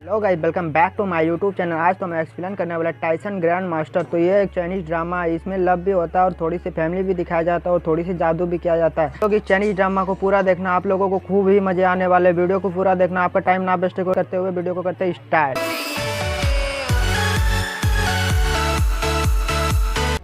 Hello guys, welcome back to my YouTube channel. आज तो मैं एक्सप्लेन करने वाला टाइसन ग्रैंड मास्टर। तो ये एक चाइनीज ड्रामा है। इसमें लव भी होता है और थोड़ी सी फैमिली भी दिखाया जाता है और थोड़ी सी जादू भी किया जाता है। तो इस चाइनीज ड्रामा को पूरा देखना, आप लोगों को खूब ही मजे आने वाले। वीडियो को पूरा देखना, आपका टाइम ना वेस्ट करते हुए वीडियो को करते स्टार्ट।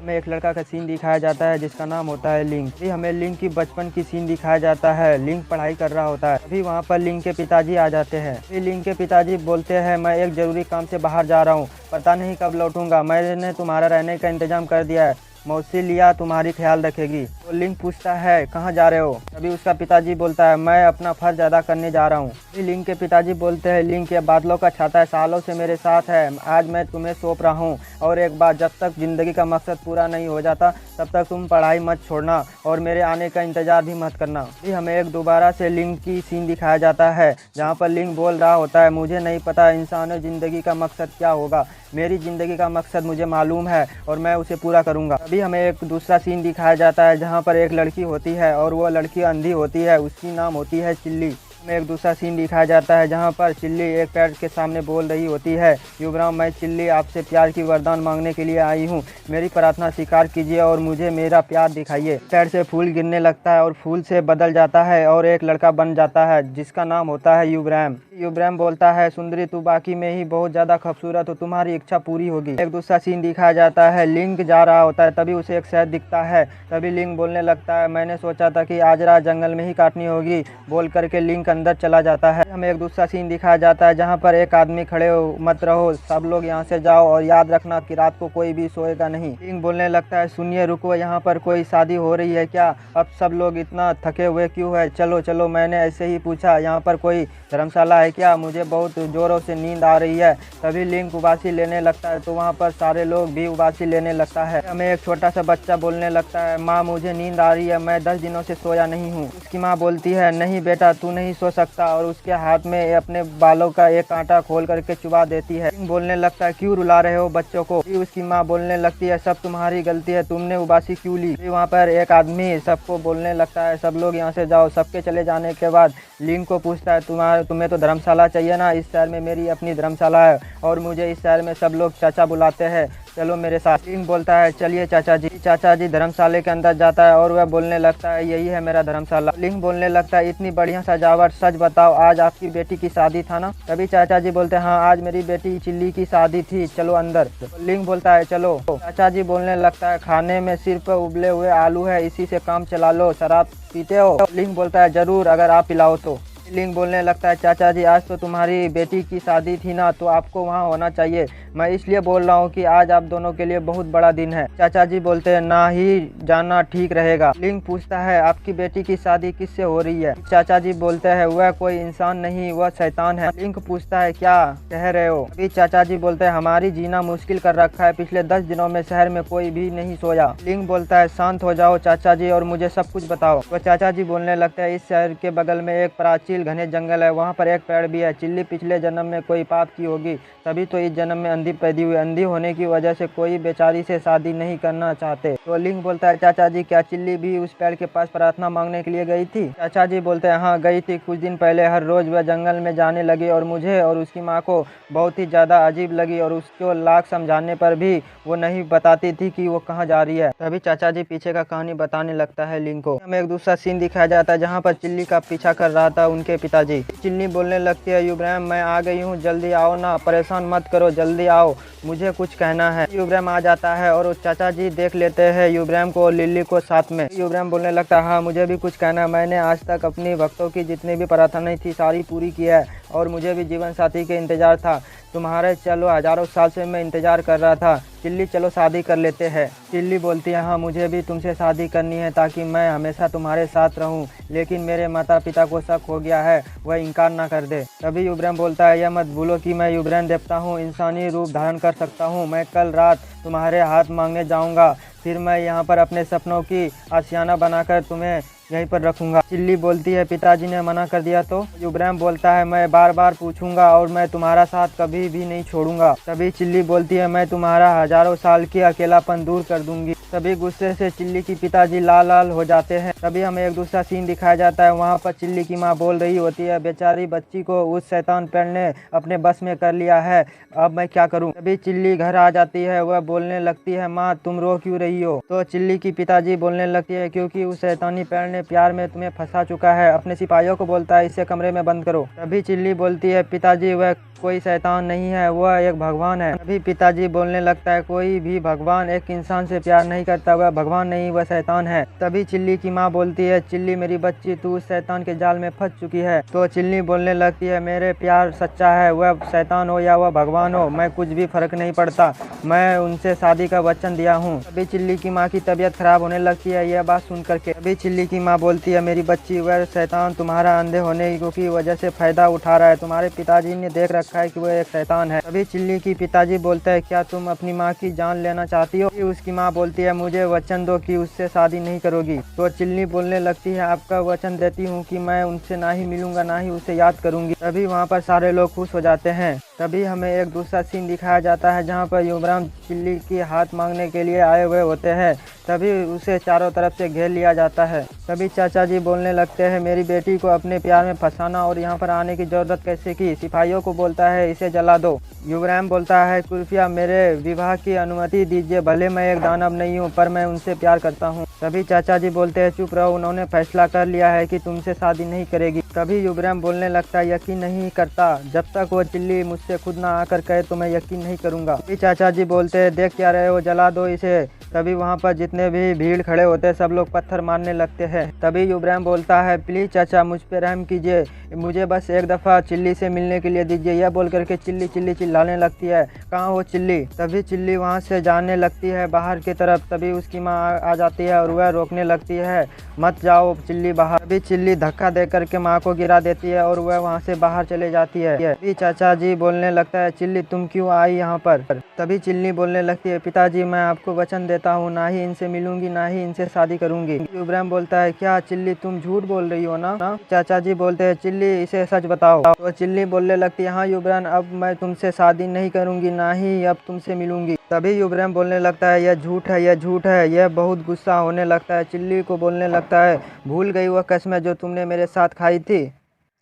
हमें एक लड़का का सीन दिखाया जाता है जिसका नाम होता है लिंक। भी हमें लिंक की बचपन की सीन दिखाया जाता है। लिंक पढ़ाई कर रहा होता है, अभी वहाँ पर लिंक के पिताजी आ जाते हैं। फिर लिंक के पिताजी बोलते हैं, मैं एक जरूरी काम से बाहर जा रहा हूँ, पता नहीं कब लौटूंगा। मैंने तुम्हारा रहने का इंतजाम कर दिया है, मौसी लिया तुम्हारी ख्याल रखेगी। तो लिंक पूछता है, कहाँ जा रहे हो? तभी उसका पिताजी बोलता है, मैं अपना फर्ज अदा करने जा रहा हूँ। फिर लिंक के पिताजी बोलते हैं, लिंक ये बादलों का छाता है, सालों से मेरे साथ है, आज मैं तुम्हें सौंप रहा हूँ। और एक बात, जब तक जिंदगी का मकसद पूरा नहीं हो जाता तब तक तुम पढ़ाई मत छोड़ना और मेरे आने का इंतजार भी मत करना। फिर हमें एक दोबारा से लिंक की सीन दिखाया जाता है जहाँ पर लिंक बोल रहा होता है, मुझे नहीं पता इंसानी ज़िंदगी का मकसद क्या होगा, मेरी ज़िंदगी का मकसद मुझे मालूम है और मैं उसे पूरा करूँगा। अभी हमें एक दूसरा सीन दिखाया जाता है जहाँ पर एक लड़की होती है और वो लड़की अंधी होती है, उसकी नाम होती है चिल्ली। में एक दूसरा सीन दिखाया जाता है जहाँ पर चिल्ली एक पेड़ के सामने बोल रही होती है, युवराज मैं चिल्ली आपसे प्यार की वरदान मांगने के लिए आई हूँ, मेरी प्रार्थना स्वीकार कीजिए और मुझे मेरा प्यार दिखाइए। पेड़ से फूल गिरने लगता है और फूल से बदल जाता है और एक लड़का बन जाता है जिसका नाम होता है युवराज। युवराज बोलता है, सुंदरी तू बाकी में ही बहुत ज़्यादा खूबसूरत हो, तुम्हारी इच्छा पूरी होगी। एक दूसरा सीन दिखाया जाता है, लिंक जा रहा होता है, तभी उसे एक शहद दिखता है। तभी लिंक बोलने लगता है, मैंने सोचा था कि आज रात जंगल में ही काटनी होगी, बोल करके लिंक अंदर चला जाता है। हमें एक दूसरा सीन दिखाया जाता है जहाँ पर एक आदमी खड़े हो, मत रहो, सब लोग यहाँ से जाओ और याद रखना कि रात को कोई भी सोएगा नहीं। लिंक बोलने लगता है, सुनिए रुको, यहाँ पर कोई शादी हो रही है क्या? अब सब लोग इतना थके हुए क्यों है? चलो चलो, मैंने ऐसे ही पूछा, यहाँ पर कोई धर्मशाला है क्या? मुझे बहुत जोरों से नींद आ रही है। तभी लिंक उबासी लेने लगता है तो वहाँ पर सारे लोग भी उबासी लेने लगता है। हमें एक छोटा सा बच्चा बोलने लगता है, माँ मुझे नींद आ रही है, मैं 10 दिनों से सोया नहीं हूँ। उसकी माँ बोलती है, नहीं बेटा तू नहीं सो सकता, और उसके हाथ में अपने बालों का एक कांटा खोल करके चुबा देती है। बोलने लगता है, क्यों रुला रहे हो बच्चों को? उसकी माँ बोलने लगती है, सब तुम्हारी गलती है, तुमने उबासी क्यों ली? वहाँ पर एक आदमी सबको बोलने लगता है, सब लोग यहाँ से जाओ। सबके चले जाने के बाद लिंक को पूछता है, तुम्हें तो धर्मशाला चाहिए ना? इस शहर में मेरी अपनी धर्मशाला है और मुझे इस शहर में सब लोग चाचा बुलाते हैं, चलो मेरे साथ। लिंक बोलता है, चलिए चाचा जी। चाचा जी धर्मशाला के अंदर जाता है और वह बोलने लगता है, यही है मेरा धर्मशाला। लिंक बोलने लगता है, इतनी बढ़िया सजावट, सच बताओ आज आपकी बेटी की शादी था ना? तभी चाचा जी बोलते हैं, हाँ आज मेरी बेटी चिल्ली की शादी थी, चलो अंदर। लिंक बोलता है, चलो। चाचा जी बोलने लगता है, खाने में सिर्फ उबले हुए आलू है, इसी से काम चला लो, शराब पीते हो? लिंक बोलता है, जरूर अगर आप पिलाओ तो। लिंक बोलने लगता है, चाचा जी आज तो तुम्हारी बेटी की शादी थी ना, तो आपको वहाँ होना चाहिए, मैं इसलिए बोल रहा हूँ कि आज आप दोनों के लिए बहुत बड़ा दिन है। चाचा जी बोलते हैं, ना ही जाना ठीक रहेगा। लिंक पूछता है, आपकी बेटी की शादी किससे हो रही है? चाचा जी बोलते हैं, वह कोई इंसान नहीं, वह शैतान है। लिंक पूछता है, क्या कह रहे हो? अभी चाचा जी बोलते हैं, हमारी जीना मुश्किल कर रखा है, पिछले 10 दिनों में शहर में कोई भी नहीं सोया। लिंक बोलता है, शांत हो जाओ चाचा जी और मुझे सब कुछ बताओ। तो चाचा जी बोलने लगता है, इस शहर के बगल में एक प्राचीन घने जंगल है, वहाँ पर एक पेड़ भी है, चिल्ली पिछले जन्म में कोई पाप की होगी, तभी तो इस जन्म में अंधी पैदी हुई, अंधी होने की वजह से कोई बेचारी से शादी नहीं करना चाहते। तो लिंक बोलता है, चाचा जी क्या चिल्ली भी उस पेड़ के पास प्रार्थना मांगने के लिए गई थी? चाचा जी बोलते हैं, हाँ गई थी, कुछ दिन पहले हर रोज वह जंगल में जाने लगी और मुझे और उसकी माँ को बहुत ही ज्यादा अजीब लगी और उसको लाख समझाने पर भी वो नहीं बताती थी कि वो कहाँ जा रही है। तभी चाचा जी पीछे का कहानी बताने लगता है लिंक को। हमें एक दूसरा सीन दिखाया जाता है जहाँ पर चिल्ली का पीछा कर रहा था उनके पिताजी। चिल्ली बोलने लगती है, युवराज मैं आ गई हूँ, जल्दी आओ ना, परेशान मत करो, जल्दी आओ, मुझे कुछ कहना है। युवराज आ जाता है और चाचा जी देख लेते हैं युवराज को और लिल्ली को साथ में। युवराज बोलने लगता है, हाँ मुझे भी कुछ कहना है, मैंने आज तक अपनी भक्तों की जितनी भी प्रार्थनाएं थी सारी पूरी की है और मुझे भी जीवन साथी के इंतजार था, तुम्हारे चलो हजारों साल से मैं इंतजार कर रहा था, चिल्ली चलो शादी कर लेते हैं। चिल्ली बोलती है, हाँ मुझे भी तुमसे शादी करनी है ताकि मैं हमेशा तुम्हारे साथ रहूं, लेकिन मेरे माता पिता को शक हो गया है, वह इनकार ना कर दे। तभी युवराज बोलता है, यह मत भूलो कि मैं युवराज देवता हूँ, इंसानी रूप धारण कर सकता हूँ, मैं कल रात तुम्हारे हाथ मांगने जाऊँगा, फिर मैं यहाँ पर अपने सपनों की आशियाना बनाकर तुम्हें यहीं पर रखूंगा। चिल्ली बोलती है, पिताजी ने मना कर दिया तो? युवराज बोलता है, मैं बार बार पूछूंगा और मैं तुम्हारा साथ कभी भी नहीं छोड़ूंगा। तभी चिल्ली बोलती है, मैं तुम्हारा हजारों साल की अकेलापन दूर कर दूंगी। तभी गुस्से से चिल्ली की पिताजी लाल लाल हो जाते हैं। तभी हमें एक दूसरा सीन दिखाया जाता है। वहाँ पर चिल्ली की माँ बोल रही होती है, बेचारी बच्ची को उस शैतान पेड़ ने अपने बस में कर लिया है, अब मैं क्या करूँ। तभी चिल्ली घर आ जाती है। वह बोलने लगती है, माँ तुम रो क्यों रही हो। तो चिल्ली की पिताजी बोलने लगती है, क्योंकि उस शैतानी पेड़ ने प्यार में तुम्हें फंसा चुका है। अपने सिपाहियों को बोलता है, इसे कमरे में बंद करो। तभी चिल्ली बोलती है, पिताजी वह कोई शैतान नहीं है, वह एक भगवान है। तभी पिताजी बोलने लगता है, कोई भी भगवान एक इंसान से प्यार नहीं करता, वह भगवान नहीं, वह शैतान है। तभी चिल्ली की माँ बोलती है, चिल्ली मेरी बच्ची तू उस शैतान के जाल में फंस चुकी है। तो चिल्ली बोलने लगती है, मेरे प्यार सच्चा है, वह शैतान हो या वह भगवान हो, मैं कुछ भी फर्क नहीं पड़ता, मैं उनसे शादी का वचन दिया हूँ। तभी चिल्ली की माँ की तबीयत खराब होने लगती है यह बात सुन करके। तभी चिल्ली की माँ बोलती है, मेरी बच्ची वह शैतान तुम्हारा अंधे होने की वजह से फायदा उठा रहा है, तुम्हारे पिताजी ने देख रखा है कि वह एक शैतान है। तभी चिल्ली की पिताजी बोलते हैं, क्या तुम अपनी माँ की जान लेना चाहती हो। उसकी माँ बोलती है, मुझे वचन दो कि उससे शादी नहीं करोगी। तो चिल्ली बोलने लगती है, आपका वचन देती हूँ कि मैं उनसे ना ही मिलूंगा ना ही उसे याद करूंगी। तभी वहाँ पर सारे लोग खुश हो जाते हैं। तभी हमें एक दूसरा सीन दिखाया जाता है जहाँ पर युवराम चिल्ली की हाथ मांगने के लिए आए हुए होते हैं। तभी उसे चारों तरफ से घेर लिया जाता है। तभी चाचा जी बोलने लगते हैं, मेरी बेटी को अपने प्यार में फंसाना और यहाँ पर आने की जरूरत कैसे की। सिपाहियों को बोलता है, इसे जला दो। युवराम बोलता है, कृपया मेरे विवाह की अनुमति दीजिए, भले मैं एक दानव नहीं हूँ पर मैं उनसे प्यार करता हूँ। तभी चाचा जी बोलते हैं, चुप रहो, उन्होंने फैसला कर लिया है कि तुमसे शादी नहीं करेगी। तभी युवराम बोलने लगता है, यकीन नहीं करता, जब तक वो चिल्ली मुझसे खुद ना आकर कहे तो मैं यकीन नहीं करूंगा। तभी चाचा जी बोलते हैं, देख क्या रहे हो, जला दो इसे। तभी वहाँ पर जितने भी भीड़ खड़े होते हैं सब लोग पत्थर मारने लगते हैं। तभी युवराम बोलता है, प्लीज चाचा मुझ पे रहम कीजिए, मुझे बस एक दफ़ा चिल्ली से मिलने के लिए दीजिए। यह बोल करके चिल्ली चिल्ली चिल्लाने लगती है, कहाँ हो चिल्ली। तभी चिल्ली वहाँ से जाने लगती है बाहर की तरफ। तभी उसकी माँ आ जाती है और वह रोकने लगती है, मत जाओ चिल्ली बाहर। तभी चिल्ली धक्का दे करके माँ को गिरा देती है और वह वहाँ से बाहर चले जाती है। तभी चाचा जी बोलने लगता है, चिल्ली तुम क्यों आई यहाँ पर। तभी चिल्ली बोलने लगती है, पिताजी मैं आपको वचन देता हूँ, ना ही इनसे मिलूंगी ना ही इनसे शादी करूंगी। युवराम बोलता है, क्या चिल्ली तुम झूठ बोल रही हो ना। चाचा जी बोलते हैं, चिल्ली इसे सच बताओ। तो चिल्ली बोलने लगती है, हाँ युवराम अब मैं तुमसे शादी नहीं करूंगी ना ही अब तुमसे मिलूंगी। तभी युवराम बोलने लगता है, यह झूठ है, यह झूठ है। यह बहुत गुस्सा होने लगता है। चिल्ली को बोलने लगता है, भूल गई वह कसमें जो तुमने मेरे साथ खाई थी।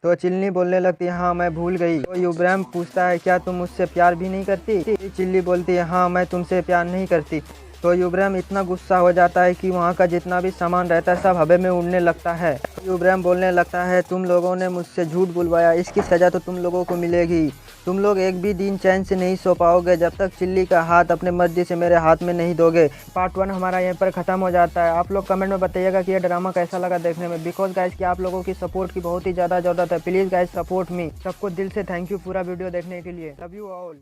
तो चिल्ली बोलने लगती है, हाँ मैं भूल गई। तो युवराम पूछता है, क्या तुम मुझसे प्यार भी नहीं करती। चिल्ली बोलती है, हाँ मैं तुमसे प्यार नहीं करती। तो युवराम इतना गुस्सा हो जाता है कि वहाँ का जितना भी सामान रहता है सब हवा में उड़ने लगता है। युवराम बोलने लगता है, तुम लोगों ने मुझसे झूठ बुलवाया, इसकी सज़ा तो तुम लोगों को मिलेगी। तुम लोग एक भी दिन चैन से नहीं सो पाओगे जब तक चिल्ली का हाथ अपने मर्जी से मेरे हाथ में नहीं दोगे। पार्ट 1 हमारा यहीं पर ख़त्म हो जाता है। आप लोग कमेंट में बताइएगा कि यह ड्रामा कैसा लगा देखने में। बिकॉज गाइस कि आप लोगों की सपोर्ट की बहुत ही ज़्यादा ज़रूरत है। Please guys support me. सबको दिल से थैंक यू पूरा वीडियो देखने के लिए। Love you all.